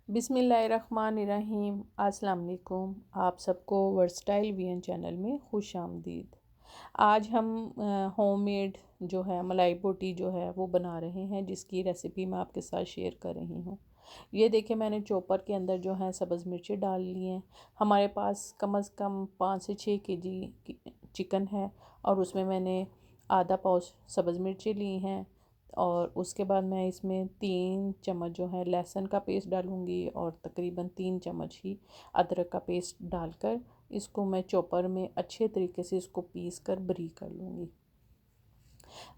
बिस्मिल्लाहिर्रहमानिर्रहीम। अस्सलाम वालेकुम। आप सबको वर्सटाइल वीएन चैनल में खुश आमदीद। आज हम होममेड जो है मलाई बोटी जो है वो बना रहे हैं, जिसकी रेसिपी मैं आपके साथ शेयर कर रही हूँ। ये देखिए, मैंने चॉपर के अंदर जो है सब्ज़ मिर्ची डाल ली हैं। हमारे पास कम से कम 5 से 6 केजी चिकन है और उसमें मैंने आधा पाव सब्ज़ मिर्ची ली हैं। और उसके बाद मैं इसमें 3 चम्मच जो है लहसुन का पेस्ट डालूँगी और तकरीबन 3 चम्मच ही अदरक का पेस्ट डालकर इसको मैं चॉपर में अच्छे तरीके से इसको पीस कर बारीक कर लूँगी।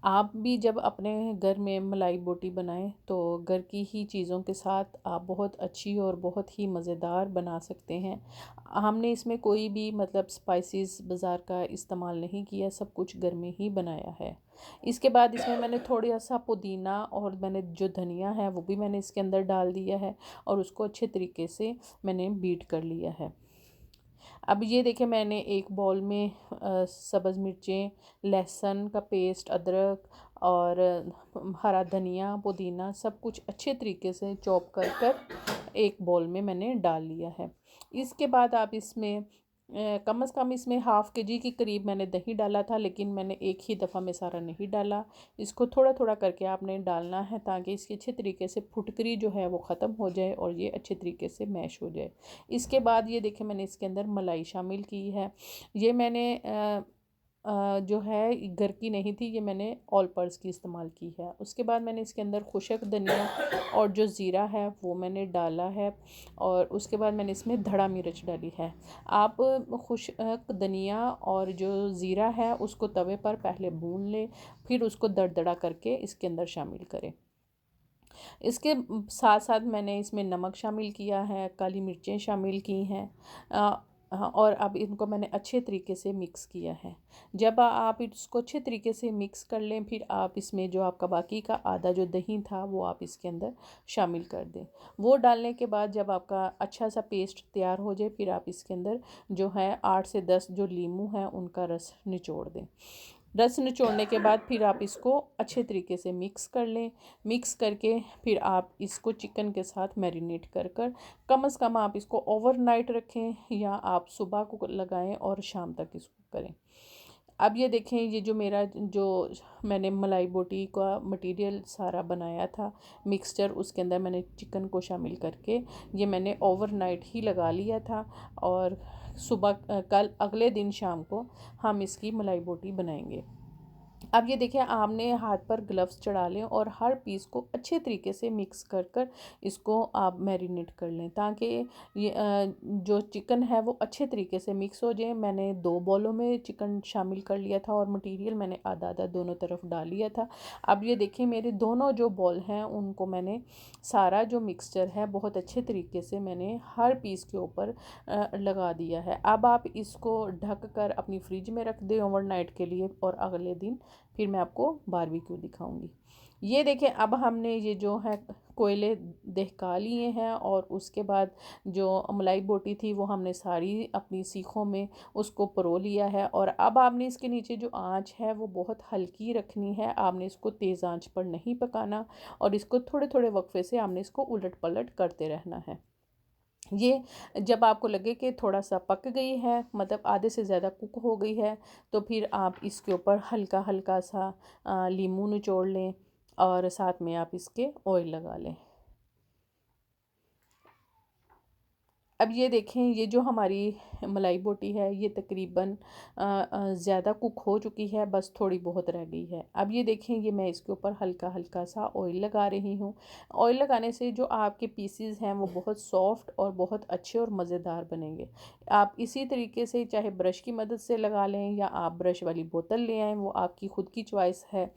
आप भी जब अपने घर में मलाई बोटी बनाएं तो घर की ही चीज़ों के साथ आप बहुत अच्छी और बहुत ही मज़ेदार बना सकते हैं। हमने इसमें कोई भी मतलब स्पाइसेस बाज़ार का इस्तेमाल नहीं किया, सब कुछ घर में ही बनाया है। इसके बाद इसमें मैंने थोड़ा सा पुदीना और मैंने जो धनिया है वो भी मैंने इसके अंदर डाल दिया है और उसको अच्छे तरीके से मैंने बीट कर लिया है। अब ये देखिए, मैंने एक बाउल में सब्ज़ मिर्चें, लहसुन का पेस्ट, अदरक और हरा धनिया, पुदीना सब कुछ अच्छे तरीके से चॉप कर कर एक बाउल में मैंने डाल लिया है। इसके बाद आप इसमें कम से कम इसमें हाफ़ केजी के करीब मैंने दही डाला था, लेकिन मैंने एक ही दफ़ा में सारा नहीं डाला। इसको थोड़ा थोड़ा करके आपने डालना है ताकि इसकी अच्छे तरीके से फुटकरी जो है वो ख़त्म हो जाए और ये अच्छे तरीके से मैश हो जाए। इसके बाद ये देखिए, मैंने इसके अंदर मलाई शामिल की है। ये मैंने जो है घर की नहीं थी, ये मैंने ऑल पर्स की इस्तेमाल की है। उसके बाद मैंने इसके अंदर खुशक धनिया और जो ज़ीरा है वो मैंने डाला है और उसके बाद मैंने इसमें धड़ा मिर्च डाली है। आप खुशक धनिया और जो ज़ीरा है उसको तवे पर पहले भून लें, फिर उसको दरदरा करके इसके अंदर शामिल करें। इसके साथ साथ मैंने इसमें नमक शामिल किया है, काली मिर्चें शामिल की हैं। और अब इनको मैंने अच्छे तरीके से मिक्स किया है। जब आप इसको अच्छे तरीके से मिक्स कर लें, फिर आप इसमें जो आपका बाकी का आधा जो दही था वो आप इसके अंदर शामिल कर दें। वो डालने के बाद जब आपका अच्छा सा पेस्ट तैयार हो जाए, फिर आप इसके अंदर जो है 8 से 10 जो लीमू हैं उनका रस निचोड़ दें। रस निचोड़ने के बाद फिर आप इसको अच्छे तरीके से मिक्स कर लें। मिक्स करके फिर आप इसको चिकन के साथ मैरिनेट कर कर कम से कम आप इसको ओवरनाइट रखें या आप सुबह को लगाएं और शाम तक इसको करें। अब ये देखें, ये जो मेरा जो मैंने मलाई बोटी का मटेरियल सारा बनाया था मिक्सचर, उसके अंदर मैंने चिकन को शामिल करके ये मैंने ओवरनाइट ही लगा लिया था और सुबह कल अगले दिन शाम को हम इसकी मलाई बोटी बनाएंगे। अब ये देखिए, आपने हाथ पर ग्लव्स चढ़ा लें और हर पीस को अच्छे तरीके से मिक्स कर कर इसको आप मैरिनेट कर लें ताकि ये जो चिकन है वो अच्छे तरीके से मिक्स हो जाए। मैंने 2 बॉलों में चिकन शामिल कर लिया था और मटेरियल मैंने आधा आधा दोनों तरफ डाल लिया था। अब ये देखिए, मेरे दोनों जो बॉल हैं उनको मैंने सारा जो मिक्सचर है बहुत अच्छे तरीके से मैंने हर पीस के ऊपर लगा दिया है। अब आप इसको ढक कर अपनी फ्रिज में रख दें ओवरनाइट के लिए और अगले दिन फिर मैं आपको बारबेक्यू दिखाऊंगी। ये देखें, अब हमने ये जो है कोयले दहका लिए हैं और उसके बाद जो मलाई बोटी थी वो हमने सारी अपनी सीखों में उसको परो लिया है और अब आपने इसके नीचे जो आंच है वो बहुत हल्की रखनी है। आपने इसको तेज़ आंच पर नहीं पकाना और इसको थोड़े थोड़े वक्फे से आपने इसको उलट पलट करते रहना है। ये जब आपको लगे कि थोड़ा सा पक गई है, मतलब आधे से ज़्यादा कुक हो गई है, तो फिर आप इसके ऊपर हल्का हल्का सा लीमू निचोड़ लें और साथ में आप इसके ऑयल लगा लें। अब ये देखें, ये जो हमारी मलाई बोटी है ये तकरीबन ज़्यादा कुक हो चुकी है, बस थोड़ी बहुत रह गई है। अब ये देखें, ये मैं इसके ऊपर हल्का हल्का सा ऑयल लगा रही हूँ। ऑयल लगाने से जो आपके पीसीज हैं वो बहुत सॉफ्ट और बहुत अच्छे और मज़ेदार बनेंगे। आप इसी तरीके से चाहे ब्रश की मदद से लगा लें या आप ब्रश वाली बोतल ले आएँ, वो आपकी ख़ुद की चॉइस है।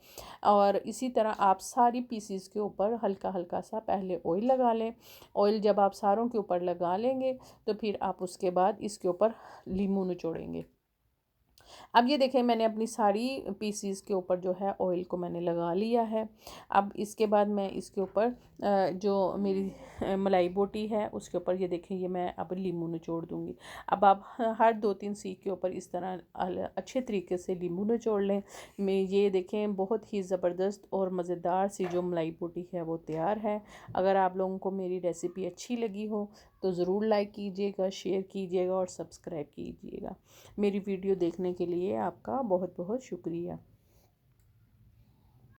और इसी तरह आप सारी पीसीज के ऊपर हल्का हल्का सा पहले ऑयल लगा लें। ऑयल जब आप सारों के ऊपर लगा लेंगे तो फिर आप उसके बाद इसके ऊपर लीमू निचोड़ेंगे। अब ये देखें मैंने अपनी सारी पीसीस के ऊपर जो है ऑयल को मैंने लगा लिया है। अब इसके बाद मैं इसके ऊपर जो मेरी मलाई बोटी है उसके ऊपर ये देखें ये मैं अब लींबू निचोड़ दूँगी। अब आप हर 2-3 सीख के ऊपर इस तरह अच्छे तरीके से लींबू निचोड़ लें। मैं ये देखें बहुत ही ज़बरदस्त और मज़ेदार सी जो मलाई बोटी है वो तैयार है। अगर आप लोगों को मेरी रेसिपी अच्छी लगी हो तो ज़रूर लाइक कीजिएगा, शेयर कीजिएगा और सब्सक्राइब कीजिएगा। मेरी वीडियो देखने के लिए आपका बहुत बहुत शुक्रिया।